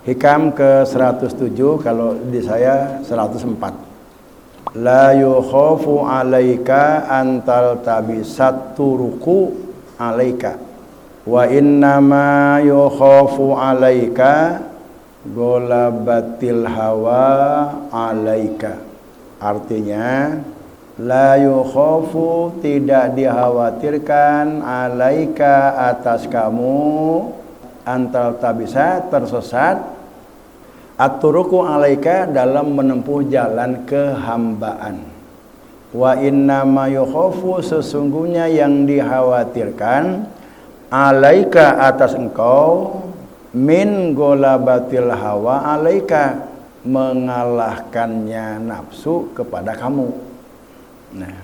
Hikam ke 107, kalau di saya 104. La yukhafu alaika antal tabisat turuku alaika wa innama yukhafu alaika golabatil hawa alaika. Artinya la yukhafu, tidak dikhawatirkan, alaika, atas kamu, antal tabisa, tersesat, at-turuku alaika, dalam menempuh jalan kehambaan. Wa inna ma yukhafu, sesungguhnya yang dikhawatirkan, alaika, atas engkau, min golabatil hawa alaika, mengalahkannya nafsu kepada kamu. Nah,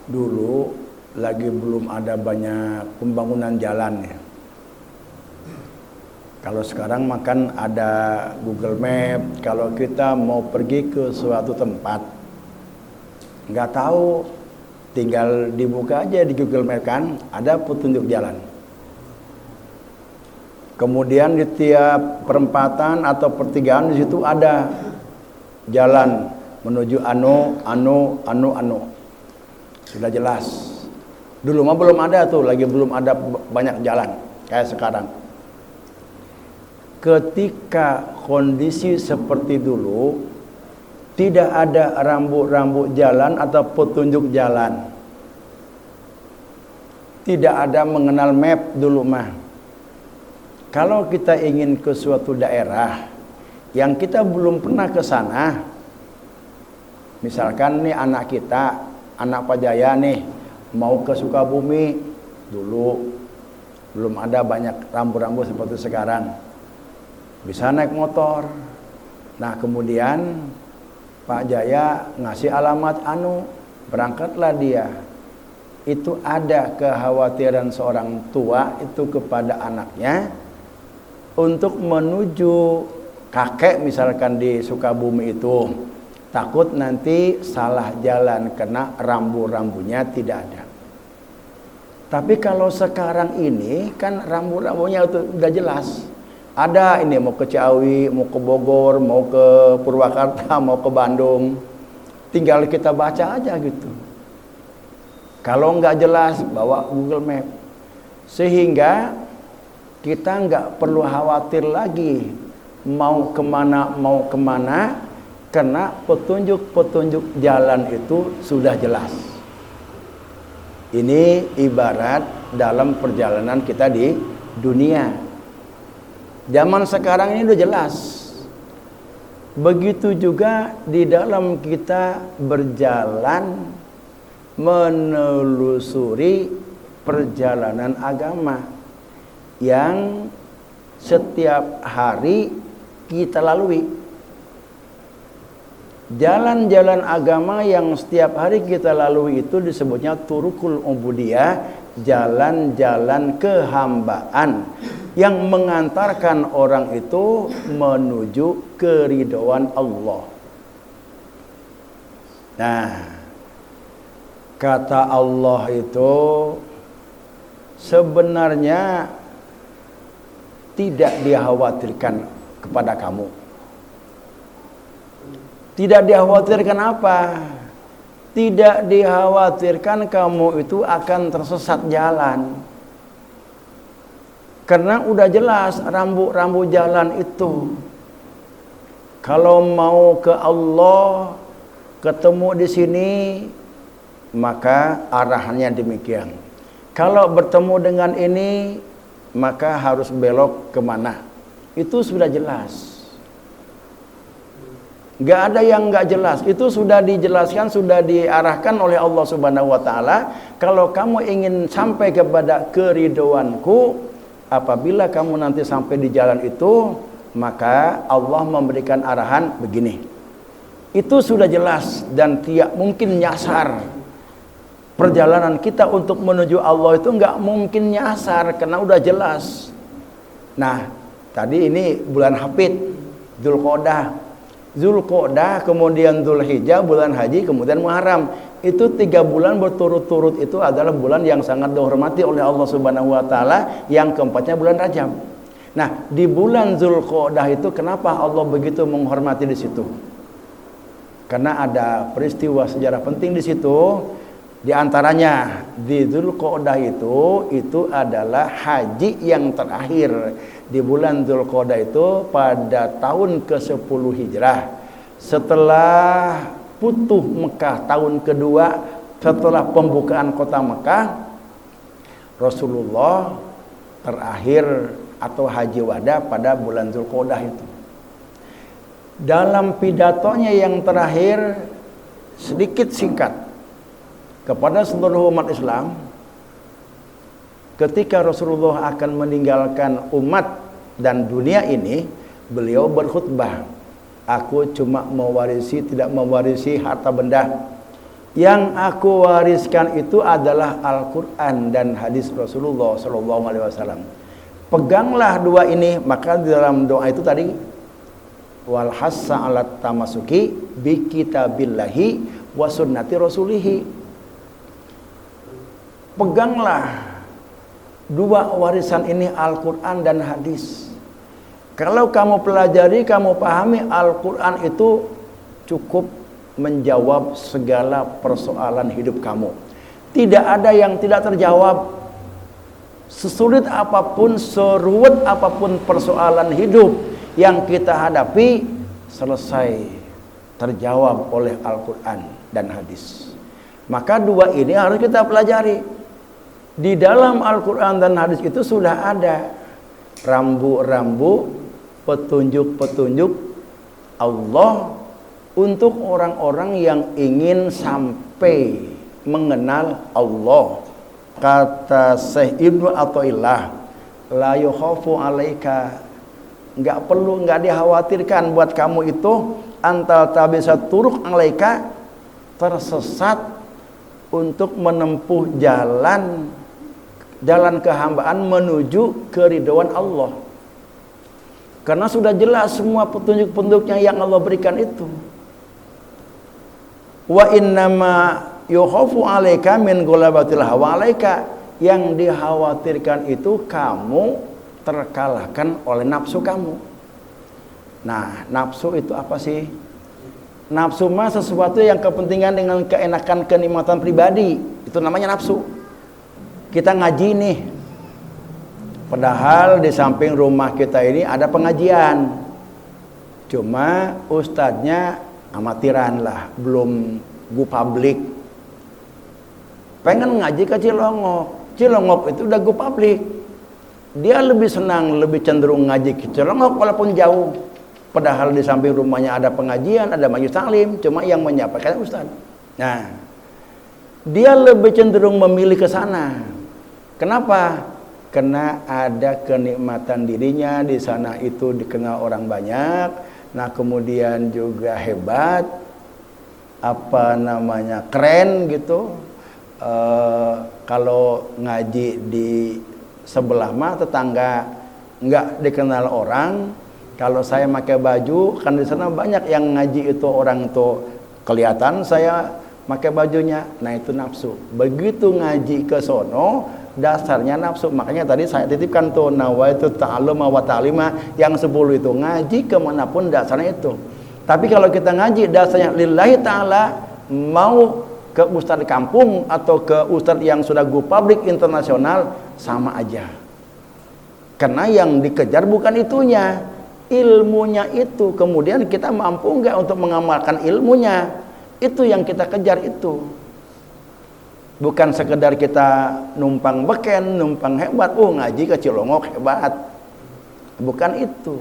dulu lagi belum ada banyak pembangunan jalan ya. Kalau sekarang makan ada Google Map, kalau kita mau pergi ke suatu tempat, nggak tahu, tinggal dibuka aja di Google Map kan, ada petunjuk jalan. Kemudian di tiap perempatan atau pertigaan di situ ada jalan menuju anu. Sudah jelas. Dulu mah belum ada tuh, lagi belum ada banyak jalan kayak sekarang. Ketika kondisi seperti dulu, tidak ada rambu-rambu jalan atau petunjuk jalan. Tidak ada mengenal map dulu mah. Kalau kita ingin ke suatu daerah yang kita belum pernah ke sana, misalkan nih anak kita, anak Pak Jaya nih, mau ke Sukabumi, dulu belum ada banyak rambu-rambu seperti sekarang. Bisa naik motor. Nah, kemudian Pak Jaya ngasih alamat berangkatlah dia. Itu ada kekhawatiran seorang tua itu kepada anaknya untuk menuju kakek misalkan di Sukabumi itu. Takut nanti salah jalan karena rambu-rambunya tidak ada. Tapi kalau sekarang ini kan rambu-rambunya itu udah jelas. Ada ini mau ke Ciawi, mau ke Bogor, mau ke Purwakarta, mau ke Bandung. Tinggal kita baca aja gitu. Kalau nggak jelas, bawa Google Map. Sehingga kita nggak perlu khawatir lagi mau kemana, karena petunjuk-petunjuk jalan itu sudah jelas. Ini ibarat dalam perjalanan kita di dunia. Zaman sekarang ini udah jelas. Begitu juga di dalam kita berjalan menelusuri perjalanan agama yang setiap hari kita lalui. Jalan-jalan agama yang setiap hari kita lalui itu disebutnya turukul ubudiyah, jalan-jalan kehambaan yang mengantarkan orang itu menuju keridhaan Allah. Nah, kata Allah itu sebenarnya tidak dikhawatirkan kepada kamu. Tidak dikhawatirkan apa? Tidak dikhawatirkan kamu itu akan tersesat jalan. Karena udah jelas rambu-rambu jalan itu. Kalau mau ke Allah, ketemu di sini, maka arahannya demikian. Kalau bertemu dengan ini, maka harus belok kemana. Itu sudah jelas. Gak ada yang gak jelas. Itu sudah dijelaskan, sudah diarahkan oleh Allah Subhanahu wa Ta'ala. Kalau kamu ingin sampai kepada keridhoanku, apabila kamu nanti sampai di jalan itu, maka Allah memberikan arahan begini. Itu sudah jelas dan tidak mungkin nyasar. Perjalanan kita untuk menuju Allah itu nggak mungkin nyasar karena udah jelas. Nah, tadi ini bulan Hafid, Zulqa'dah, kemudian Dzulhijjah, bulan haji, kemudian Muharram. Itu 3 bulan berturut-turut itu adalah bulan yang sangat dihormati oleh Allah Subhanahu wa Ta'ala. Yang keempatnya bulan Rajab. Nah, di bulan Zulqa'dah itu kenapa Allah begitu menghormati di situ? Karena ada peristiwa sejarah penting di situ. Di antaranya di Zulqa'dah itu adalah haji yang terakhir di bulan Zulqa'dah itu pada tahun ke-10 Hijrah. Setelah Futuh Mekah tahun kedua, setelah pembukaan kota Mekah, Rasulullah terakhir atau haji wada pada bulan Zulqa'dah itu. Dalam pidatonya yang terakhir, sedikit singkat kepada seluruh umat Islam, ketika Rasulullah akan meninggalkan umat dan dunia ini, beliau berkhutbah, aku cuma tidak mewarisi harta benda. Yang aku wariskan itu adalah Al-Quran dan hadis Rasulullah SAW. Peganglah dua ini. Maka di dalam doa itu tadi, wal hassa ala tamasuki bi kitabillahi wa sunnati rasulihi. Peganglah dua warisan ini, Al-Quran dan hadis. Kalau kamu pelajari, kamu pahami, Al-Quran itu cukup menjawab segala persoalan hidup kamu. Tidak ada yang tidak terjawab. Sesulit apapun, seruwet apapun persoalan hidup yang kita hadapi, selesai terjawab oleh Al-Quran dan hadis. Maka dua ini harus kita pelajari. Di dalam Al-Quran dan hadis itu sudah ada rambu-rambu, petunjuk-petunjuk Allah untuk orang-orang yang ingin sampai mengenal Allah. Kata Syekh Ibnu Athaillah, la yukhafu alaika, enggak dikhawatirkan buat kamu itu, antal tabisa turuk alaika, tersesat untuk menempuh jalan kehambaan menuju keridhaan Allah. Karena sudah jelas semua petunjuk-petunjuknya yang Allah berikan itu. Wa innama yukhafu alaika min ghalabatil hawa alaika, yang dikhawatirkan itu kamu terkalahkan oleh nafsu kamu. Nah, nafsu itu apa sih? Nafsu mah sesuatu yang kepentingan dengan keenakan, kenikmatan pribadi. Itu namanya nafsu. Kita ngaji nih, padahal di samping rumah kita ini ada pengajian. Cuma ustadznya amatiran lah, belum go publik. Pengen ngaji ke Cilongok. Cilongok itu udah go publik. Dia lebih senang, lebih cenderung ngaji ke Cilongok walaupun jauh. Padahal di samping rumahnya ada pengajian, ada majelis taklim, cuma yang menyampaikan ustaz. Nah, dia lebih cenderung memilih ke sana. Kenapa? Karena ada kenikmatan dirinya di sana, itu dikenal orang banyak. Nah, kemudian juga hebat, keren gitu. Kalau ngaji di sebelah mah tetangga nggak dikenal orang. Kalau saya pakai baju, kan di sana banyak yang ngaji itu orang itu kelihatan saya pakai bajunya. Nah, itu nafsu. Begitu ngaji ke sono, dasarnya nafsu. Makanya tadi saya titipkan tuh nawaitu ta'allum wa ta'lima, yang 10 itu ngaji kemanapun dasarnya itu. Tapi kalau kita ngaji dasarnya lillahi ta'ala, mau ke ustadz kampung atau ke ustadz yang sudah go public internasional, sama aja. Karena yang dikejar bukan itunya, ilmunya itu. Kemudian kita mampu nggak untuk mengamalkan ilmunya, itu yang kita kejar itu. Bukan sekedar kita numpang beken, numpang hebat, ngaji ke Cilongok hebat. Bukan itu.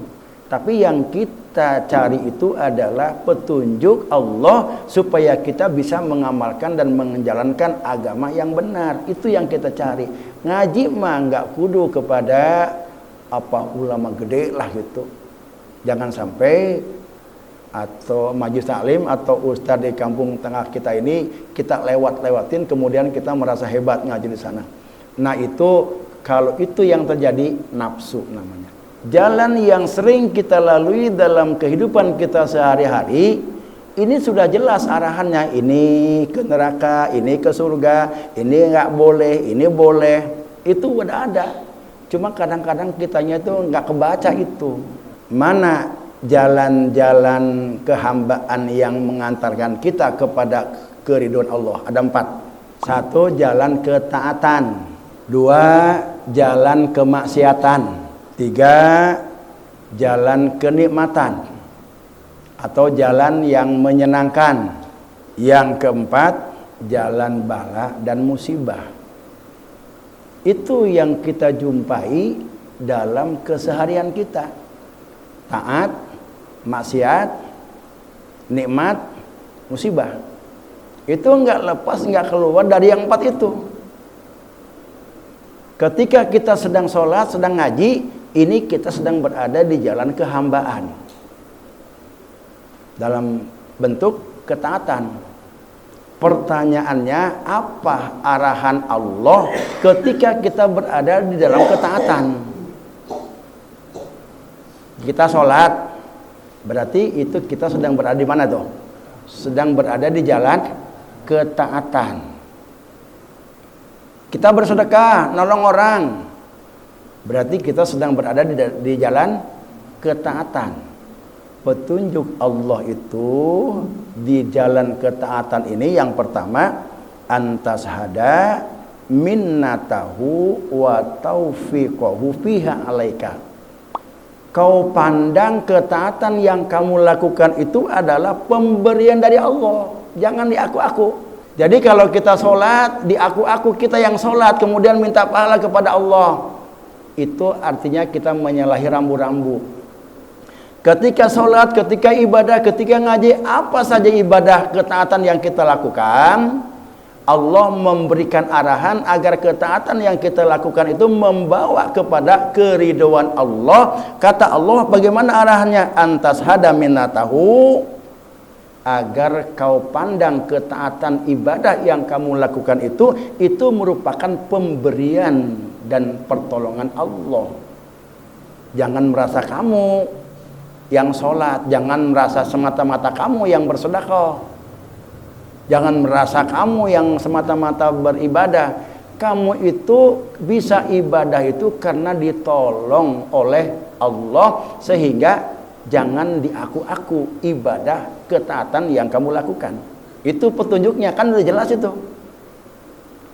Tapi yang kita cari itu adalah petunjuk Allah supaya kita bisa mengamalkan dan menjalankan agama yang benar. Itu yang kita cari. Ngaji mah nggak kudu kepada ulama gede lah gitu. Jangan sampai atau majelis taklim atau ustadz di kampung tengah kita ini kita lewatin kemudian kita merasa hebat ngaji di sana. Nah, itu kalau itu yang terjadi, nafsu namanya. Jalan yang sering kita lalui dalam kehidupan kita sehari-hari, ini sudah jelas arahannya. Ini ke neraka, ini ke surga, ini nggak boleh, ini boleh. Itu udah ada. Cuma kadang-kadang kitanya itu nggak kebaca itu. Mana jalan-jalan kehambaan yang mengantarkan kita kepada keridhaan Allah? Ada 4. 1, jalan ketaatan. 2, jalan kemaksiatan. 3, jalan kenikmatan atau jalan yang menyenangkan. Yang keempat, jalan bala dan musibah. Itu yang kita jumpai dalam keseharian kita. Taat, maksiat, nikmat, musibah. Itu enggak lepas, enggak keluar dari yang 4 itu. Ketika kita sedang sholat, sedang ngaji, ini kita sedang berada di jalan kehambaan dalam bentuk ketaatan. Pertanyaannya, apa arahan Allah ketika kita berada di dalam ketaatan? Kita sholat, berarti itu kita sedang berada di mana tuh? Sedang berada di jalan ketaatan. Kita bersedekah, nolong orang, berarti kita sedang berada di jalan ketaatan. Petunjuk Allah itu di jalan ketaatan ini yang pertama, antashada minnatahu wa taufiqahu fiha alaika. Kau pandang ketaatan yang kamu lakukan itu adalah pemberian dari Allah, jangan diaku-aku. Jadi kalau kita sholat, diaku-aku kita yang sholat kemudian minta pahala kepada Allah, itu artinya kita menyalahi rambu-rambu. Ketika sholat, ketika ibadah, ketika ngaji, apa saja ibadah ketaatan yang kita lakukan, Allah memberikan arahan agar ketaatan yang kita lakukan itu membawa kepada keridhaan Allah. Kata Allah, bagaimana arahannya? Antashada minnatahu, agar kau pandang ketaatan ibadah yang kamu lakukan itu merupakan pemberian dan pertolongan Allah. Jangan merasa kamu yang sholat, jangan merasa semata-mata kamu yang bersedekah, jangan merasa kamu yang semata-mata beribadah. Kamu itu bisa ibadah itu karena ditolong oleh Allah, sehingga jangan diaku-aku ibadah ketaatan yang kamu lakukan. Itu petunjuknya, kan udah jelas itu.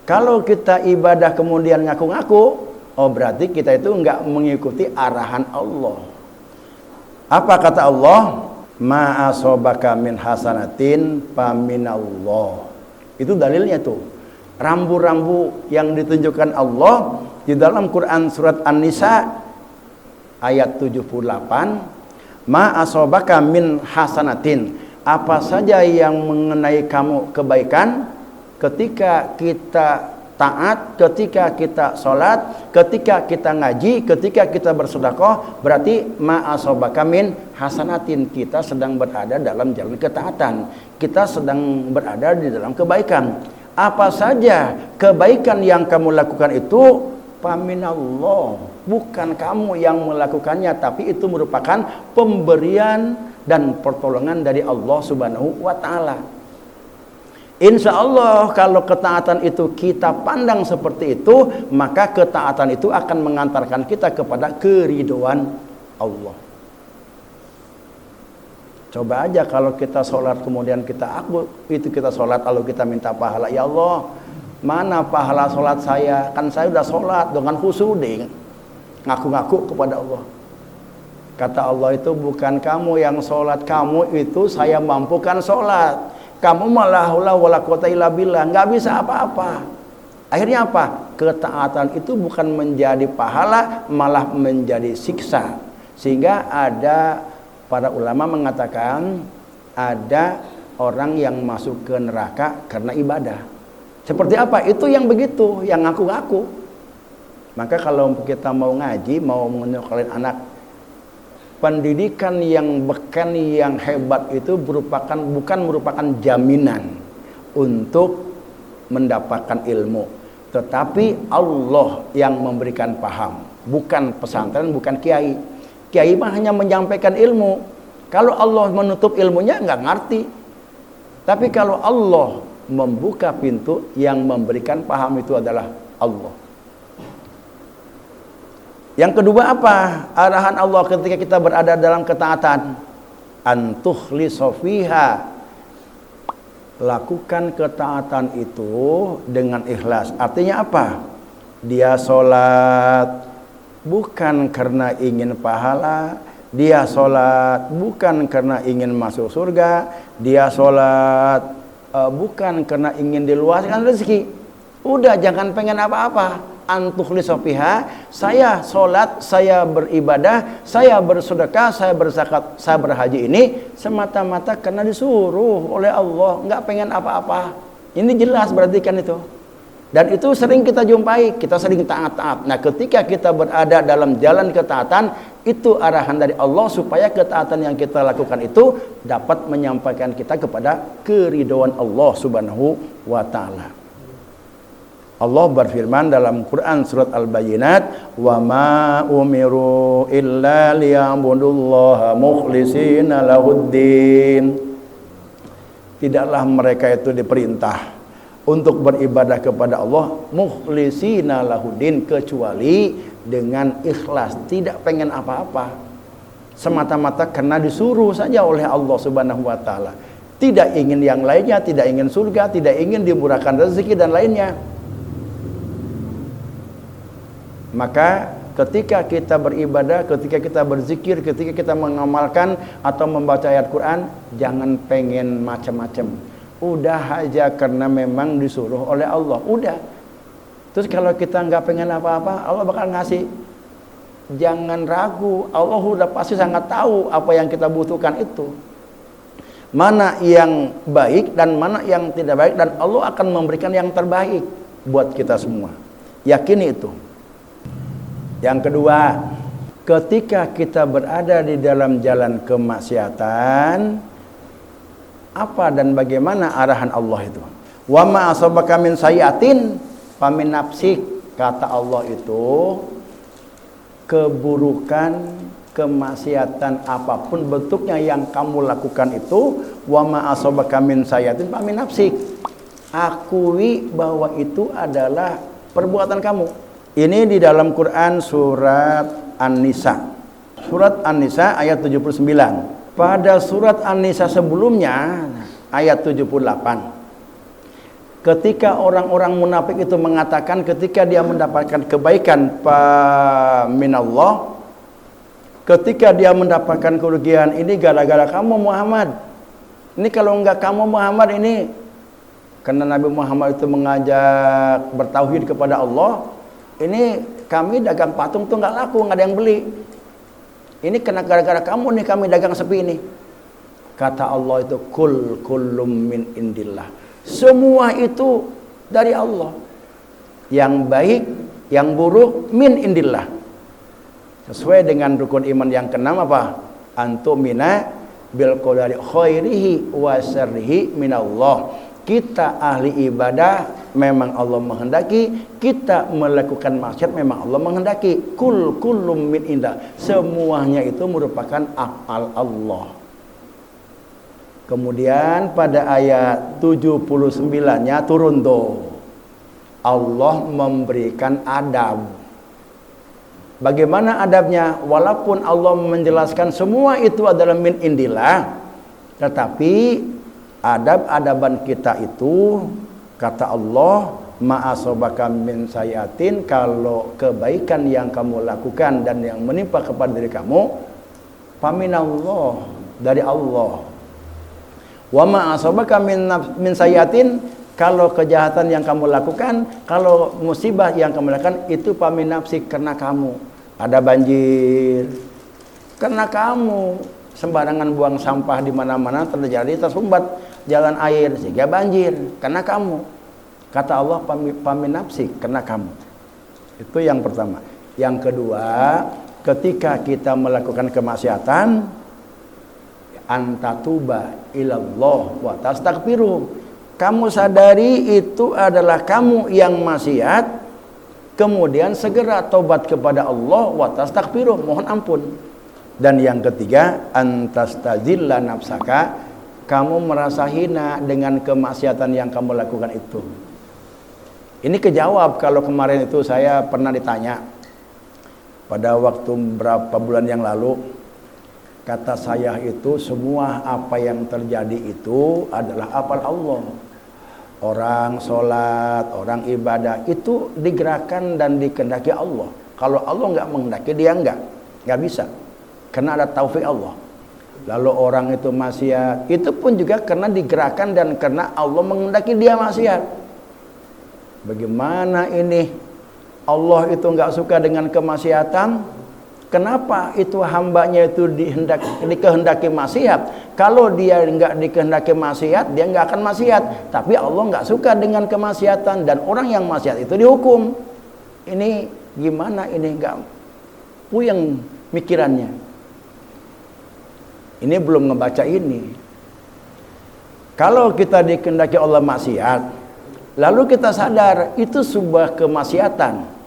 Kalau kita ibadah kemudian ngaku-ngaku, oh berarti kita itu enggak mengikuti arahan Allah. Apa kata Allah? Ma asobaka min hasanatin faminallah. Itu dalilnya tuh. Rambu-rambu yang ditunjukkan Allah di dalam Quran surat An-Nisa ayat 78. Ma asobaka min hasanatin. Apa saja yang mengenai kamu kebaikan ketika kita taat, ketika kita sholat, ketika kita ngaji, ketika kita bersedekah, berarti ma'asobaka min hasanatin, kita sedang berada dalam jalan ketaatan, kita sedang berada di dalam kebaikan. Apa saja kebaikan yang kamu lakukan itu faminallah, bukan kamu yang melakukannya, tapi itu merupakan pemberian dan pertolongan dari Allah Subhanahu wa ta'ala. Insya Allah kalau ketaatan itu kita pandang seperti itu, maka ketaatan itu akan mengantarkan kita kepada keridhaan Allah. Coba aja kalau kita sholat kemudian kita kita sholat lalu kita minta pahala. Ya Allah, mana pahala sholat saya? Kan saya udah sholat dengan khusyuk, ngaku-ngaku kepada Allah. Kata Allah itu, bukan kamu yang sholat, kamu itu saya mampukan sholat. Kamu malah wala quwata illa billah, nggak bisa apa-apa. Akhirnya apa? Ketaatan itu bukan menjadi pahala, malah menjadi siksa. Sehingga ada para ulama mengatakan ada orang yang masuk ke neraka karena ibadah. Seperti apa? Itu yang begitu, yang ngaku-ngaku. Maka kalau kita mau ngaji, mau menyekolahkan anak, pendidikan yang beken, yang hebat itu bukan merupakan jaminan untuk mendapatkan ilmu, tetapi Allah yang memberikan paham, bukan pesantren, bukan kiai. Kiai mah hanya menyampaikan ilmu. Kalau Allah menutup ilmunya nggak ngerti. Tapi kalau Allah membuka pintu, yang memberikan paham itu adalah Allah. Yang kedua apa? Arahan Allah ketika kita berada dalam ketaatan. Antukhlisu fiha. Lakukan ketaatan itu dengan ikhlas. Artinya apa? Dia sholat bukan karena ingin pahala. Dia sholat bukan karena ingin masuk surga. Dia sholat bukan karena ingin diluaskan rezeki. Udah, jangan pengen apa-apa. Antukhlisu fiha, saya sholat, saya beribadah, saya bersedekah, saya berzakat, saya berhaji ini semata-mata karena disuruh oleh Allah, nggak pengen apa-apa. Ini jelas berarti kan itu. Dan itu sering kita jumpai, kita sering taat-taat. Nah, ketika kita berada dalam jalan ketaatan, itu arahan dari Allah supaya ketaatan yang kita lakukan itu dapat menyampaikan kita kepada keridhaan Allah Subhanahu wa taala. Allah berfirman dalam Quran surat Al-Bayyinat, "Wa ma umiru illa liya'budullaha mukhlishina lahuddin." Tidaklah mereka itu diperintah untuk beribadah kepada Allah mukhlishina lahuddin, kecuali dengan ikhlas, tidak pengen apa-apa. Semata-mata karena disuruh saja oleh Allah Subhanahu wa taala. Tidak ingin yang lainnya, tidak ingin surga, tidak ingin dimurahkan rezeki dan lainnya. Maka ketika kita beribadah, ketika kita berzikir, ketika kita mengamalkan atau membaca ayat Quran, jangan pengen macam-macam. Udah aja karena memang disuruh oleh Allah. Udah. Terus kalau kita nggak pengen apa-apa, Allah bakal ngasih. Jangan ragu, Allah udah pasti sangat tahu apa yang kita butuhkan itu. Mana yang baik dan mana yang tidak baik, dan Allah akan memberikan yang terbaik buat kita semua. Yakini itu. Yang kedua, ketika kita berada di dalam jalan kemaksiatan, apa dan bagaimana arahan Allah itu? Wa ma asabaka min sayyi'atin famin nafsik, kata Allah itu, keburukan, kemaksiatan apapun bentuknya yang kamu lakukan itu, wa ma asabaka min sayyi'atin famin nafsik. Akui bahwa itu adalah perbuatan kamu. Ini di dalam Quran surat An-Nisa. Surat An-Nisa ayat 79. Pada surat An-Nisa sebelumnya ayat 78. Ketika orang-orang munafik itu mengatakan ketika dia mendapatkan kebaikan minallah, ketika dia mendapatkan kerugian ini gara-gara kamu Muhammad. Ini kalau enggak kamu Muhammad ini, karena Nabi Muhammad itu mengajak bertauhid kepada Allah, ini kami dagang patung tuh nggak laku, nggak ada yang beli. Ini kena gara-gara kamu nih kami dagang sepi ini. Kata Allah itu, kullum min indillah. Semua itu dari Allah. Yang baik, yang buruk min indillah. Sesuai dengan rukun iman yang keenam apa? Antumina bil qadari khairihi wa syarrihi minallah. Kita ahli ibadah memang Allah menghendaki, kita melakukan maksiat memang Allah menghendaki. Kullum min indah, semuanya itu merupakan afal Allah. Kemudian pada ayat 79-nya turun tuh, Allah memberikan adab. Bagaimana adabnya? Walaupun Allah menjelaskan semua itu adalah min indillah, tetapi adab-adaban kita itu, kata Allah, ma'asobaka min sayatin, kalau kebaikan yang kamu lakukan dan yang menimpa kepada diri kamu, faminallah, dari Allah. Wa ma'asobaka min sayatin, kalau kejahatan yang kamu lakukan, kalau musibah yang kamu lakukan, itu famin nafsik, karena kamu. Ada banjir, karena kamu sembarangan buang sampah di mana-mana, terjadi tersumbat jalan air sehingga banjir, karena kamu. Kata Allah, famin nafsik, karena kamu. Itu yang pertama. Yang kedua, ketika kita melakukan kemaksiatan, antatuba ilallah wa tastaghfiru. Kamu sadari itu adalah kamu yang maksiat, kemudian segera taubat kepada Allah wa tastaghfiru, mohon ampun. Dan yang ketiga, antastazilla nafsaka, kamu merasa hina dengan kemaksiatan yang kamu lakukan itu. Ini kejawab kalau kemarin itu saya pernah ditanya, Pada waktu berapa bulan yang lalu, kata saya itu semua apa yang terjadi itu adalah apal Allah. Orang sholat, orang ibadah itu digerakkan dan dikehendaki Allah. Kalau Allah nggak menghendaki, dia nggak bisa, karena ada taufik Allah. Lalu orang itu maksiat, itu pun juga karena digerakkan dan karena Allah menghendaki dia maksiat. Bagaimana ini? Allah itu nggak suka dengan kemaksiatan. Kenapa itu hambanya itu dikehendaki maksiat? Kalau dia nggak dikehendaki maksiat, dia nggak akan maksiat. Tapi Allah nggak suka dengan kemaksiatan dan orang yang maksiat itu dihukum. Ini gimana? Ini nggak puyeng mikirannya. Ini belum ngebaca ini. Kalau kita dikehendaki Allah maksiat, lalu kita sadar itu sebuah kemaksiatan,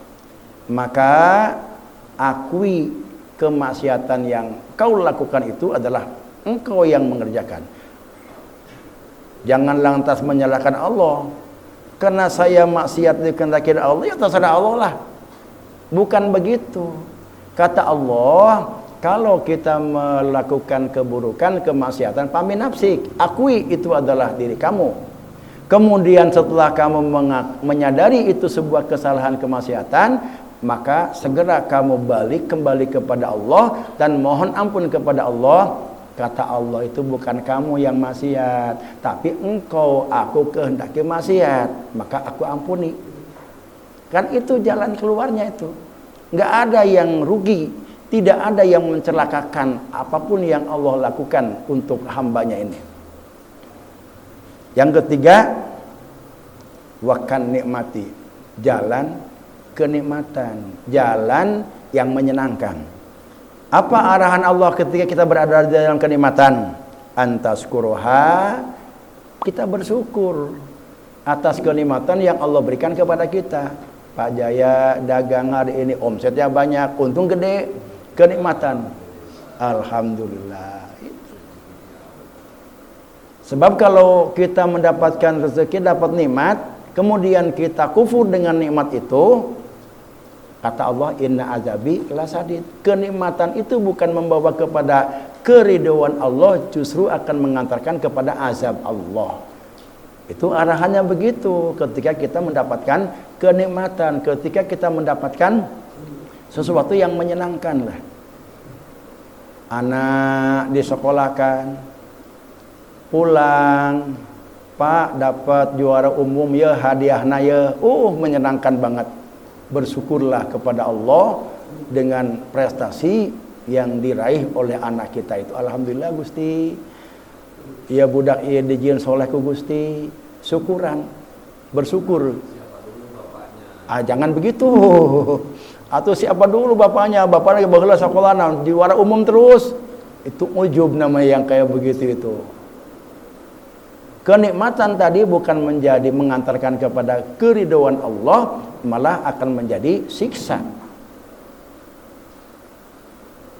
maka akui kemaksiatan yang kau lakukan itu adalah engkau yang mengerjakan. Jangan lantas menyalahkan Allah. Karena saya maksiat dikehendaki Allah, ya terserah Allah lah. Bukan begitu. Kata Allah, kalau kita melakukan keburukan, kemaksiatan, pami nafsik, akui itu adalah diri kamu. Kemudian setelah kamu menyadari itu sebuah kesalahan kemaksiatan, maka segera kamu balik kembali kepada Allah dan mohon ampun kepada Allah. Kata Allah, itu bukan kamu yang maksiat, tapi engkau, aku kehendaki maksiat, maka aku ampuni. Kan itu jalan keluarnya itu. Nggak ada yang rugi. Tidak ada yang mencelakakan apapun yang Allah lakukan untuk hambanya ini. Yang ketiga, wakan nikmati, jalan kenikmatan, jalan yang menyenangkan. Apa arahan Allah ketika kita berada di dalam kenikmatan? Antaskuruha, kita bersyukur atas kenikmatan yang Allah berikan kepada kita. Pak Jaya dagang hari ini omsetnya banyak, untung gede, kenikmatan. Alhamdulillah. Sebab kalau kita mendapatkan rezeki, dapat nikmat, kemudian kita kufur dengan nikmat itu, kata Allah, inna azabi lasadid. Kenikmatan itu bukan membawa kepada keridhaan Allah, justru akan mengantarkan kepada azab Allah. Itu arahannya begitu ketika kita mendapatkan kenikmatan, ketika kita mendapatkan sesuatu yang menyenangkan lah. Anak disekolahkan, pulang, Pak dapat juara umum ya, hadiahna ya, menyenangkan banget. Bersyukurlah kepada Allah dengan prestasi yang diraih oleh anak kita itu. Alhamdulillah Gusti, ya budak iya dijieun soleh ku Gusti, syukuran, bersyukur. Jangan begitu. Atau siapa dulu bapaknya, bapaknya baheula sakolana juara umum terus. Itu ujub namanya yang kayak begitu itu. Kenikmatan tadi bukan menjadi mengantarkan kepada keridhaan Allah, malah akan menjadi siksa.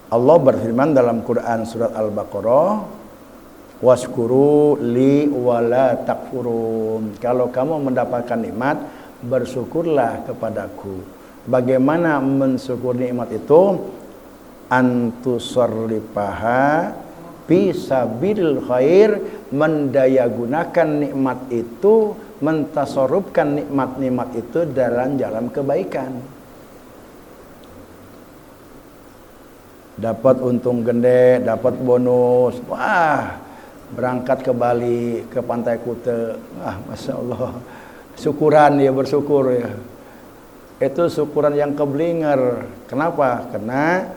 Allah berfirman dalam Quran surat Al-Baqarah, waskuru li wala takfurun. Kalau kamu mendapatkan nikmat, bersyukurlah kepadaku. Bagaimana mensyukur nikmat itu? Antusarrifaha fisabilil khair, mendayagunakan nikmat itu, mentasarrufkan nikmat-nikmat itu dalam jalan kebaikan. Dapat untung gede, dapat bonus, wah, berangkat ke Bali, ke Pantai Kute, Masya Allah, syukuran ya, bersyukur ya. Itu syukuran yang keblinger. Kenapa? Karena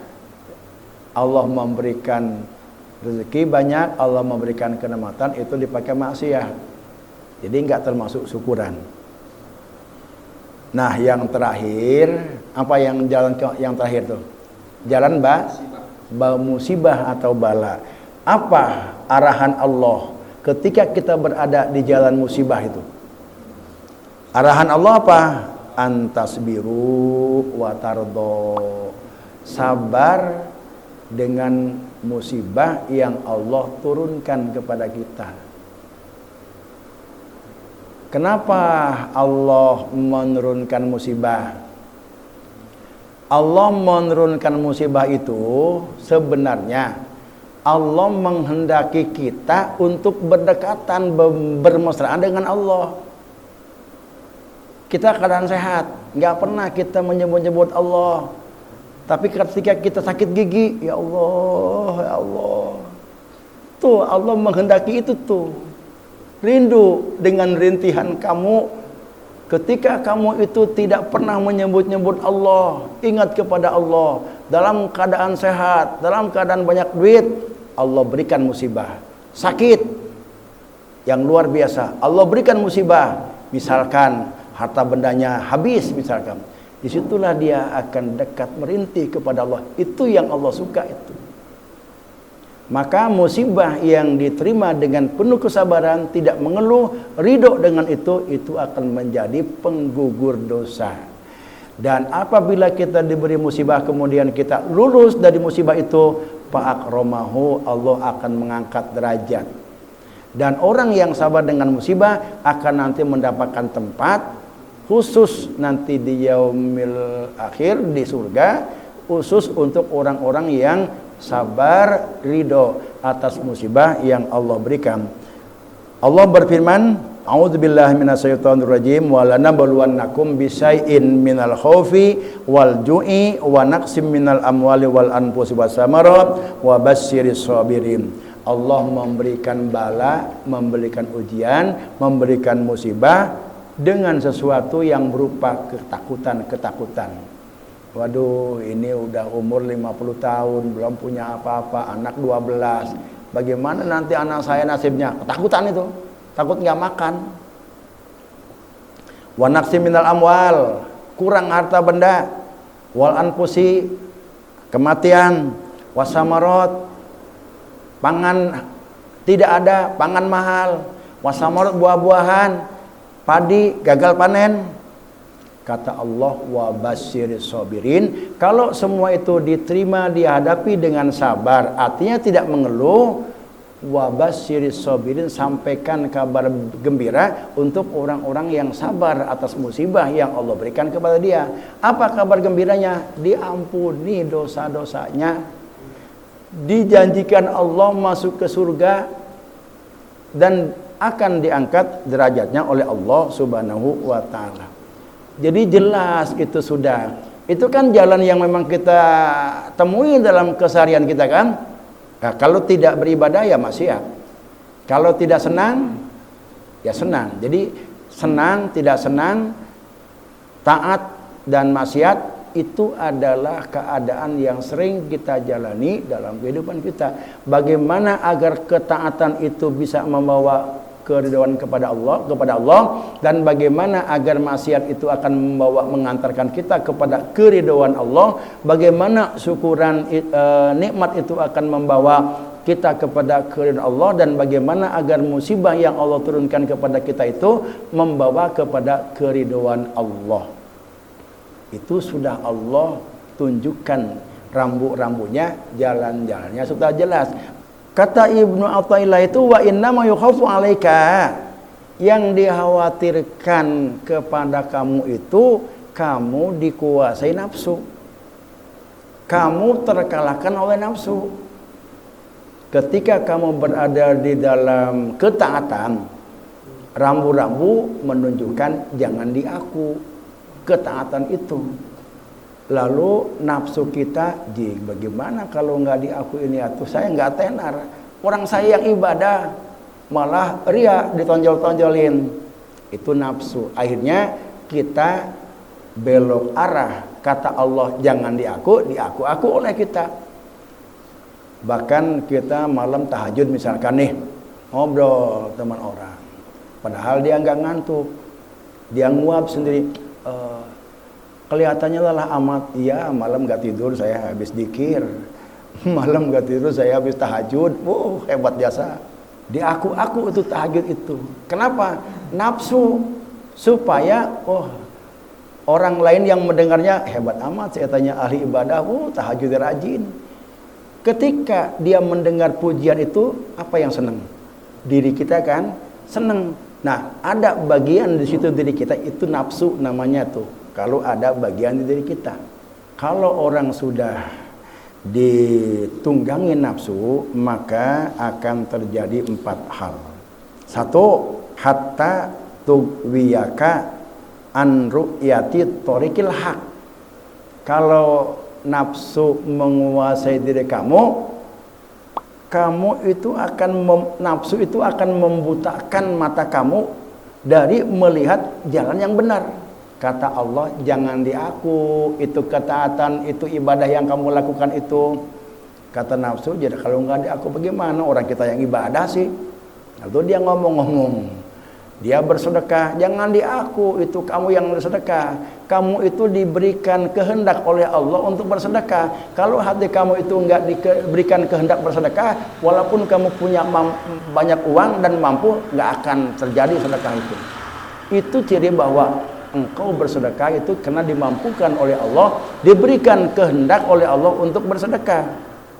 Allah memberikan rezeki banyak, Allah memberikan kenikmatan, itu dipakai maksiat. Jadi enggak termasuk syukuran. Nah, yang terakhir, apa yang jalan yang terakhir tuh? Jalan musibah atau bala. Apa arahan Allah ketika kita berada di jalan musibah itu? Arahan Allah apa? Antasbiru wa tardo. Sabar dengan musibah yang Allah turunkan kepada kita. Kenapa Allah menurunkan musibah? Allah menurunkan musibah itu sebenarnya Allah menghendaki kita untuk berdekatan, bermesraan dengan Allah. Kita keadaan sehat, nggak pernah kita menyebut-nyebut Allah. Tapi ketika kita sakit gigi, ya Allah, ya Allah. Tuh Allah menghendaki itu tuh. Rindu dengan rintihan kamu ketika kamu itu tidak pernah menyebut-nyebut Allah, ingat kepada Allah. Dalam keadaan sehat, dalam keadaan banyak duit, Allah berikan musibah. Sakit yang luar biasa, Allah berikan musibah. Misalkan harta bendanya habis misalkan. Disitulah dia akan dekat merintih kepada Allah. Itu yang Allah suka itu. Maka musibah yang diterima dengan penuh kesabaran, tidak mengeluh, ridho dengan itu akan menjadi penggugur dosa. Dan apabila kita diberi musibah kemudian kita lulus dari musibah itu, fa'akramahu, Allah akan mengangkat derajat. Dan orang yang sabar dengan musibah akan nanti mendapatkan tempat khusus nanti di yaumil akhir di surga, khusus untuk orang-orang yang sabar ridho atas musibah yang Allah berikan. Allah berfirman, a'udzubillahi minasyaitonirrajim, wa lanabluwannakum bisyai'in minal khaufi wal ju'i wa naqsim minal amwali wal anfusi wassamarat wa basyiris sabirin. Allah memberikan bala, memberikan ujian, memberikan musibah dengan sesuatu yang berupa ketakutan-ketakutan. Waduh, ini udah umur 50 tahun, belum punya apa-apa, anak 12. Bagaimana nanti anak saya nasibnya? Ketakutan itu, takut nggak makan. Wa naqsim minal amwal, kurang harta benda. Wal anfusi, kematian. Wasamarat, pangan tidak ada, pangan mahal. Wasamarat, buah-buahan, padi gagal panen. Kata Allah, wa basyiris sabirin. Kalau semua itu diterima, dihadapi dengan sabar, artinya tidak mengeluh. Wa basyiris sabirin, sampaikan kabar gembira untuk orang-orang yang sabar atas musibah yang Allah berikan kepada dia. Apa kabar gembiranya? Diampuni dosa-dosanya, dijanjikan Allah masuk ke surga, dan akan diangkat derajatnya oleh Allah Subhanahu wa ta'ala. Jadi jelas itu sudah. Itu kan jalan yang memang kita temui dalam keseharian kita kan. Nah, kalau tidak beribadah ya maksiat. Kalau tidak senang ya senang. Jadi senang, tidak senang, taat dan maksiat itu adalah keadaan yang sering kita jalani dalam kehidupan kita. Bagaimana agar ketaatan itu bisa membawa keridhaan kepada Allah, dan bagaimana agar maksiat itu akan mengantarkan kita kepada keridhaan Allah, bagaimana syukuran nikmat itu akan membawa kita kepada keridhaan Allah, dan bagaimana agar musibah yang Allah turunkan kepada kita itu membawa kepada keridhaan Allah. Itu sudah Allah tunjukkan rambu-rambunya, jalan-jalannya sudah jelas. Kata Ibnu Athaillah itu, wa inna ma yukhafu alaika, yang dikhawatirkan kepada kamu itu kamu dikuasai nafsu, kamu terkalahkan oleh nafsu. Ketika kamu berada di dalam ketaatan, rambu-rambu menunjukkan jangan diaku ketaatan itu. Lalu nafsu kita, bagaimana kalau nggak diaku ini atuh, saya nggak tenar, orang saya yang ibadah malah ria, ditonjol-tonjolin. Itu nafsu. Akhirnya kita belok arah. Kata Allah jangan diaku oleh kita. Bahkan kita malam tahajud misalkan nih, ngobrol teman orang, padahal dia nggak ngantuk, dia nguap sendiri. Kelihatannya lelah amat. Iya, malam gak tidur saya habis dzikir, malam gak tidur saya habis tahajud. Hebat biasa. Diaku-aku itu tahajud itu. Kenapa? Nafsu. Supaya orang lain yang mendengarnya, hebat amat saya tanya ahli ibadah, tahajud rajin. Ketika dia mendengar pujian itu, apa yang senang? Diri kita kan senang. Nah, ada bagian di situ diri kita itu nafsu namanya tuh. Kalau ada bagian di diri kita. Kalau orang sudah ditunggangi nafsu, maka akan terjadi 4 hal. 1, hatta tughwiyaka an ru'yati thoriqil haq. Kalau nafsu menguasai diri kamu, nafsu itu akan membutakan mata kamu dari melihat jalan yang benar. Kata Allah, jangan di aku, itu ketaatan, itu ibadah yang kamu lakukan itu. Kata nafsu, jadi kalau nggak di aku bagaimana? Orang kita yang ibadah sih. Lalu dia ngomong-ngomong, dia bersedekah, jangan di aku, itu kamu yang bersedekah. Kamu itu diberikan kehendak oleh Allah untuk bersedekah. Kalau hati kamu itu nggak diberikan kehendak bersedekah, walaupun kamu punya banyak uang dan mampu, nggak akan terjadi sedekah itu. Itu ciri bahwa engkau bersedekah itu karena dimampukan oleh Allah, diberikan kehendak oleh Allah untuk bersedekah.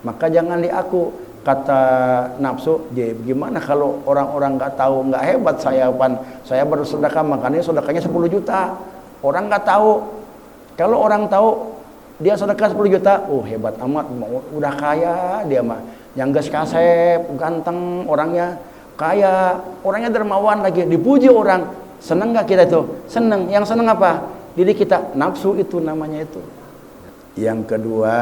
Maka jangan di aku. Kata nafsu, gimana kalau orang-orang nggak tahu, nggak hebat saya bersedekah, makanya sedekahnya 10 juta. Orang nggak tahu. Kalau orang tahu dia sedekah 10 juta, hebat amat, udah kaya dia mah. Yang gas kasep, ganteng orangnya, kaya, orangnya dermawan lagi, dipuji orang. Seneng nggak kita itu? Seneng. Yang seneng apa? Diri kita. Nafsu itu namanya itu. Yang kedua,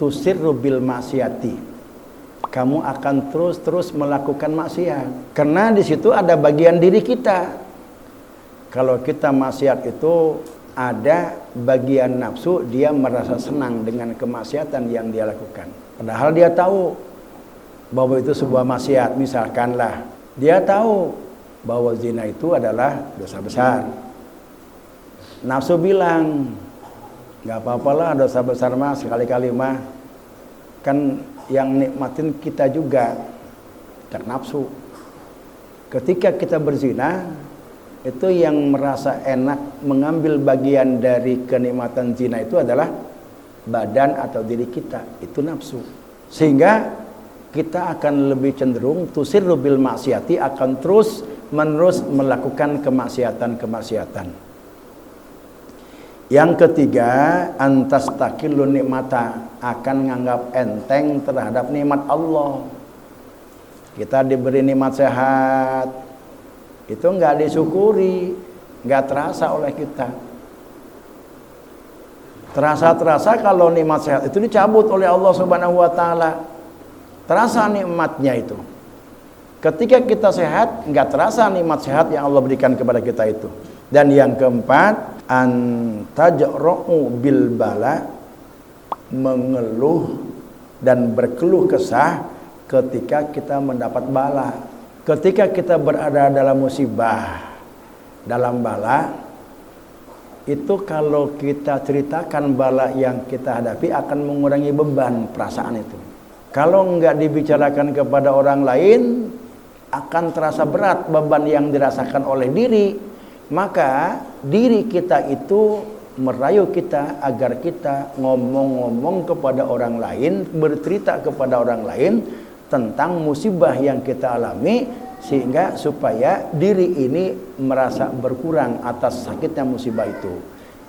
tusirru bil maksiati. Kamu akan terus melakukan maksiat. Karena di situ ada bagian diri kita. Kalau kita maksiat itu ada bagian nafsu, dia merasa senang dengan kemaksiatan yang dia lakukan. Padahal dia tahu bahwa itu sebuah maksiat. Misalkanlah dia tahu bahwa zina itu adalah dosa besar. Nafsu bilang, nggak apa-apalah dosa besar mah, sekali-kali mah. Kan yang nikmatin kita juga, tak nafsu. Ketika kita berzina, itu yang merasa enak mengambil bagian dari kenikmatan zina itu adalah badan atau diri kita, itu nafsu. Sehingga kita akan lebih cenderung tusirru bil maksiati, akan terus menerus melakukan kemaksiatan. Yang ketiga, antastakillu nikmata, akan menganggap enteng terhadap nikmat Allah. Kita diberi nikmat sehat, itu nggak disyukuri, nggak terasa oleh kita. Terasa kalau nikmat sehat itu dicabut oleh Allah Subhanahu wa taala. Terasa nikmatnya itu. Ketika kita sehat, nggak terasa nikmat sehat yang Allah berikan kepada kita itu. Dan yang keempat, antajra'u bil bala, mengeluh dan berkeluh kesah ketika kita mendapat bala. Ketika kita berada dalam musibah, dalam bala, itu kalau kita ceritakan bala yang kita hadapi akan mengurangi beban perasaan itu. Kalau nggak dibicarakan kepada orang lain, akan terasa berat beban yang dirasakan oleh diri. Maka diri kita itu merayu kita agar kita ngomong-ngomong kepada orang lain, bercerita kepada orang lain tentang musibah yang kita alami, sehingga supaya diri ini merasa berkurang atas sakitnya musibah itu.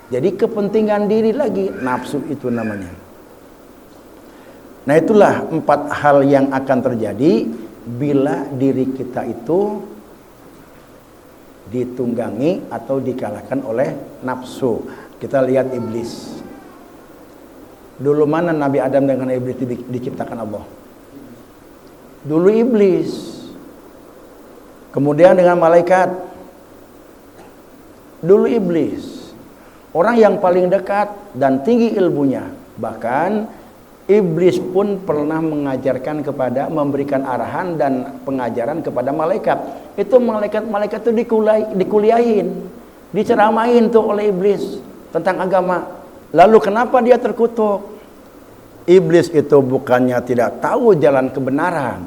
Jadi kepentingan diri lagi, nafsu itu namanya. Nah, itulah 4 hal yang akan terjadi bila diri kita itu ditunggangi atau dikalahkan oleh nafsu. Kita lihat iblis. Dulu mana Nabi Adam dengan iblis diciptakan Allah? Dulu iblis. Kemudian dengan malaikat. Dulu iblis. Orang yang paling dekat dan tinggi ilmunya. Bahkan iblis pun pernah mengajarkan memberikan arahan dan pengajaran kepada malaikat. Itu malaikat itu dikuliahin, diceramain tuh oleh iblis tentang agama. Lalu kenapa dia terkutuk? Iblis itu bukannya tidak tahu jalan kebenaran,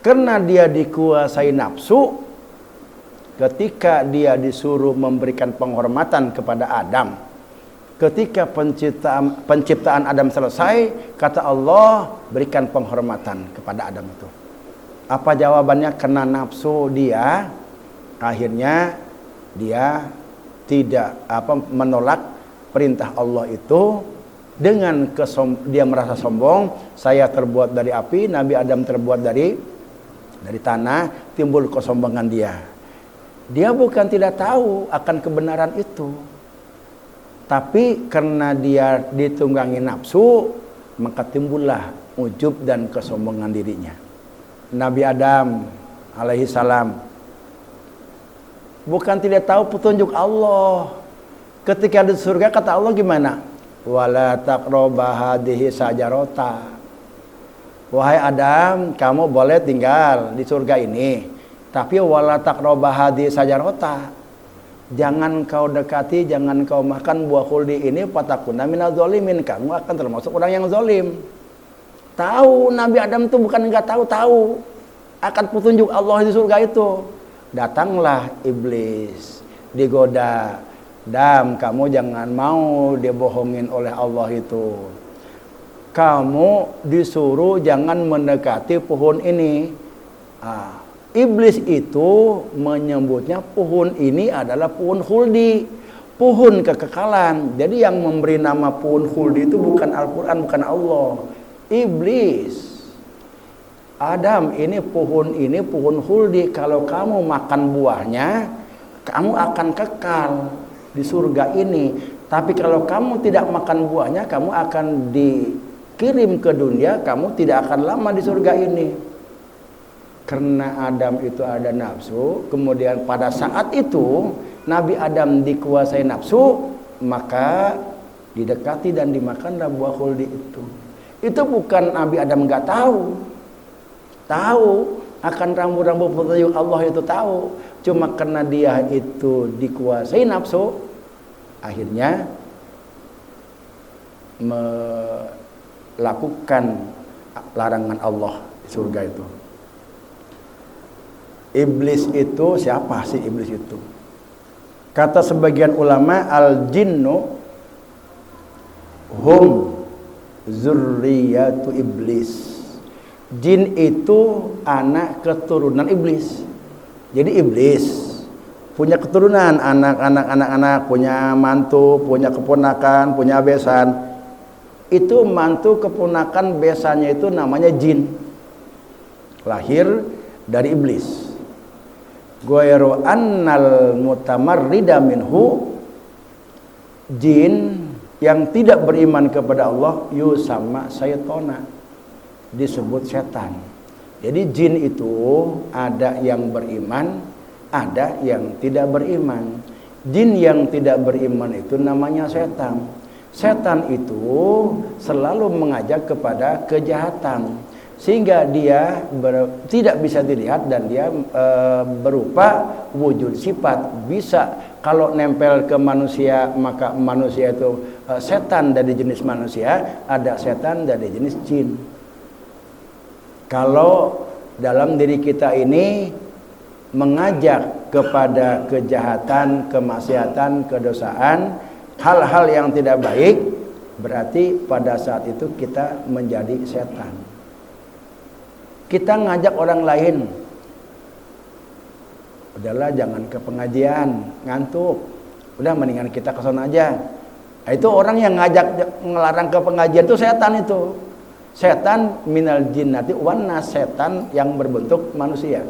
karena dia dikuasai nafsu. Ketika dia disuruh memberikan penghormatan kepada Adam, ketika penciptaan Adam selesai, kata Allah, berikan penghormatan kepada Adam itu. Apa jawabannya? Kena nafsu dia, akhirnya dia tidak menolak perintah Allah itu dengan dia merasa sombong, saya terbuat dari api, Nabi Adam terbuat dari tanah, timbul kesombongan dia. Dia bukan tidak tahu akan kebenaran itu, tapi karena dia ditunggangi nafsu, maka timbullah ujub dan kesombongan dirinya. Nabi Adam alaihi salam bukan tidak tahu petunjuk Allah. Ketika di surga kata Allah gimana? Wala taqraba hadhihi sajarota. Wahai Adam, kamu boleh tinggal di surga ini, tapi wala taqraba hadhihi sajarota. Jangan kau dekati, jangan kau makan buah khuldi ini, fatakuna minaz zalimin, kamu akan termasuk orang yang zalim. Tahu Nabi Adam itu bukan enggak tahu akan petunjuk Allah di surga itu. Datanglah iblis, digoda. Adam, kamu jangan mau dibohongin oleh Allah itu. Kamu disuruh jangan mendekati pohon ini. Iblis itu menyebutnya pohon ini adalah pohon khuldi, pohon kekekalan. Jadi yang memberi nama pohon khuldi itu bukan Al-Quran, bukan Allah. Iblis. Adam, ini pohon khuldi. Kalau kamu makan buahnya, kamu akan kekal di surga ini. Tapi kalau kamu tidak makan buahnya, kamu akan dikirim ke dunia, kamu tidak akan lama di surga ini. Karena Adam itu ada nafsu, kemudian pada saat itu Nabi Adam dikuasai nafsu, maka didekati dan dimakanlah buah khuldi itu. Itu bukan Nabi Adam nggak tahu akan rambu-rambu petunjuk Allah itu tahu. Cuma karena dia itu dikuasai nafsu, akhirnya melakukan larangan Allah di surga itu. Iblis itu siapa sih iblis itu? Kata sebagian ulama, al-jinnu hum zurriyatu iblis. Jin itu anak keturunan iblis. Jadi iblis punya keturunan, anak-anak, punya mantu, punya keponakan, punya besan. Itu mantu, keponakan, besannya itu namanya jin. Lahir dari iblis. Ghairu annal mutamarrida minhu, jin yang tidak beriman kepada Allah yusamma syaitana, disebut setan. Jadi jin itu ada yang beriman, ada yang tidak beriman. Jin yang tidak beriman itu namanya setan. Setan itu selalu mengajak kepada kejahatan, sehingga dia tidak bisa dilihat dan dia berupa wujud sifat. Bisa kalau nempel ke manusia, maka manusia itu setan dari jenis manusia, ada setan dari jenis jin. Kalau dalam diri kita ini mengajak kepada kejahatan, kemaksiatan, kedosaan, hal-hal yang tidak baik, berarti pada saat itu kita menjadi setan. Kita ngajak orang lain, udahlah jangan ke pengajian, ngantuk, udah mendingan kita ke sana aja. Nah, itu orang yang ngajak ngelarang ke pengajian itu setan itu. Setan minal jinnati wan nas, setan yang berbentuk manusia.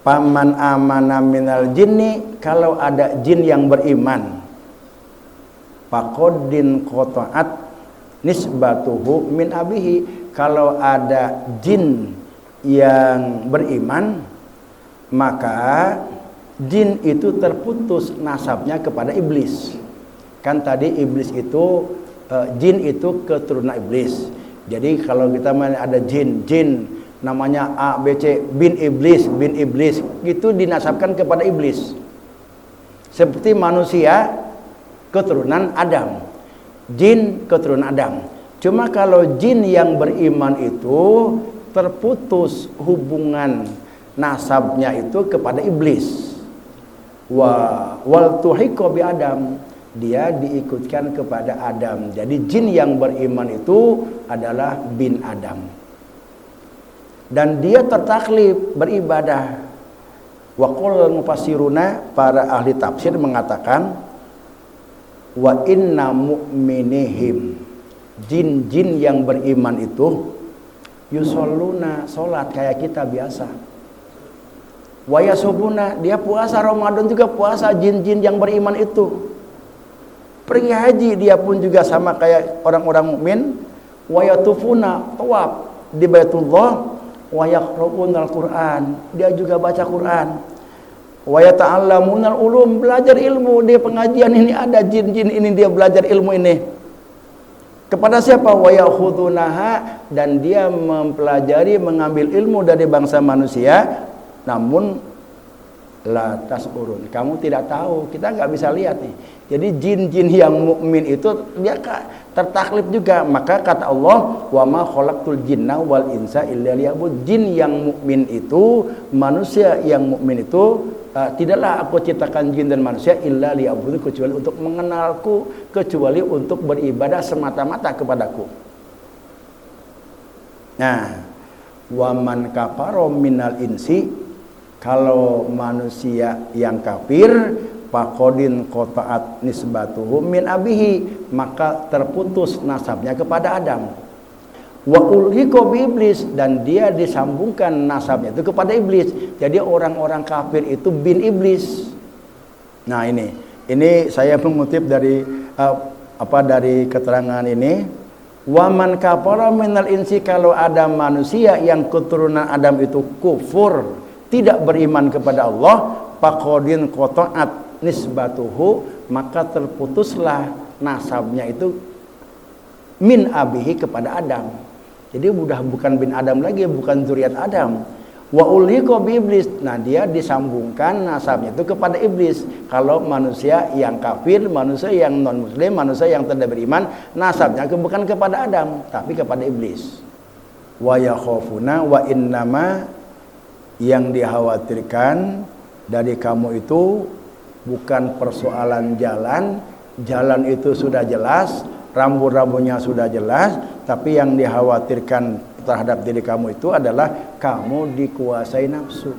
Paman amana minal jinni, kalau ada jin yang beriman, faqaddin qata'at nisbatuhu min abihi, kalau ada jin yang beriman, maka jin itu terputus nasabnya kepada iblis. Kan tadi iblis itu jin itu keturunan iblis. Jadi kalau kita ada jin namanya A, B, C, bin iblis, itu dinasabkan kepada iblis. Seperti manusia keturunan Adam, jin keturunan Adam. Cuma kalau jin yang beriman itu terputus hubungan nasabnya itu kepada iblis. Wal tuhiqo bi Adam, dia diikutkan kepada Adam. Jadi jin yang beriman itu adalah bin Adam. Dan dia tertaklif beribadah. Wa qul mufassiruna, para ahli tafsir mengatakan wa inna mu'minihim, jin-jin yang beriman itu yusholluna, sholat kayak kita biasa, wa yasubuna, dia puasa Ramadan juga puasa, jin-jin yang beriman itu pergi haji, dia pun juga sama kayak orang-orang mukmin, wa yatufuna, tawaf di Baitullah, wa yaqra'unal Qur'an, dia juga baca Quran, wa yata'allamunal ulum, belajar ilmu, dia pengajian ini ada jin-jin ini, dia belajar ilmu ini kepada siapa? Wa yakhudunaha, dan dia mempelajari, mengambil ilmu dari bangsa manusia, namun la tasurun, kamu tidak tahu, kita nggak bisa lihat nih. Jadi jin-jin yang mukmin itu dia tertaklif juga. Maka kata Allah, wa ma khalaqtul jinna wal insa illa liya'bud, jin yang mukmin itu, manusia yang mukmin itu, tidaklah aku ciptakan jin dan manusia illa liya'bud, kecuali untuk mengenalku, kecuali untuk beribadah semata-mata kepadaku. Nah, wa man kafara minal insi, kalau manusia yang kafir, faqadin qata'at nisbatuhu min abihi, maka terputus nasabnya kepada Adam. Wa ulhiqa bi iblis, dan dia disambungkan nasabnya itu kepada iblis. Jadi orang-orang kafir itu bin iblis. Nah, ini saya mengutip dari dari keterangan ini. Wa man kafara minal insi, kalau ada manusia yang keturunan Adam itu kufur, tidak beriman kepada Allah, faqadin qata'at nisbatuhu, maka terputuslah nasabnya itu min abihi, kepada Adam. Jadi bukan bin Adam lagi, bukan zuriat Adam. Wa ulhiqa bi iblis, nah dia disambungkan nasabnya itu kepada iblis. Kalau manusia yang kafir, manusia yang non muslim, manusia yang tidak beriman, nasabnya bukan kepada Adam tapi kepada iblis. Wa yakhafuna, wa innama, yang dikhawatirkan dari kamu itu bukan persoalan jalan itu sudah jelas, rambu-rambunya sudah jelas, tapi yang dikhawatirkan terhadap diri kamu itu adalah kamu dikuasai nafsu.